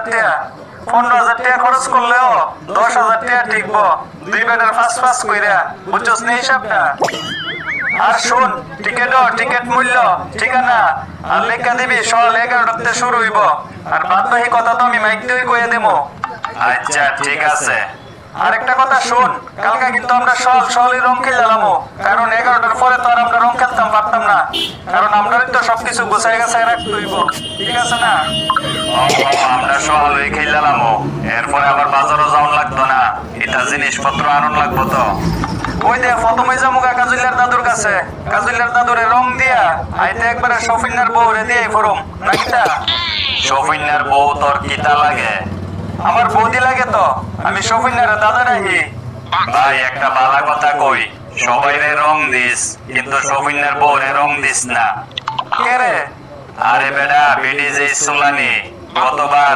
টাকা 15,000 টাকা খরচ করলেও 10,000 টাকা টিকবো দুই বেটার ফাঁস কইরা বুঝছস না হিসাবটা আর শুন টিকিট মূল্য ঠিকানা আর লেখা দিবি সকাল 11টাতে শুরু হইব আর বাদ বাকি কথা তো আমি মাইক দিয়ে কইয়া দেবো আচ্ছা ঠিক আছে আরেকটা কথা শুন কালকে কিন্তু আমরা সকালে রং খেললাম কারণ 11টার পরে তো আর আমরা রং খেলতাম পারতাম না কারণ আমরাই তো সবকিছু গুছাই গাছাই রাখতে হইব ঠিক আছে না আমরা সকালে খেললাম এরপরে আবার বাজারও যাওয়ার লাগতো না এটা জিনিসপত্র আনন লাগবো তো ওই দে প্রথমে যাবো কাজুল্লার দাদুর কাছে কাজুল্লার দাদুরে রং দিয়া আইতে একবারে শফিনার বউরে দিয়ে ফরম নাকিটা শফিনার বউ তোর কিতা লাগে আমার বৌদি লাগে তো আমি শফিনার দাদা নাকি ভাই একটা ভালো কথা কই সবাইরে রং দিস কিন্তু শফিনার বউরে রং দিস না কে রে আরে বেটা বিডি যে সুলানি গতবার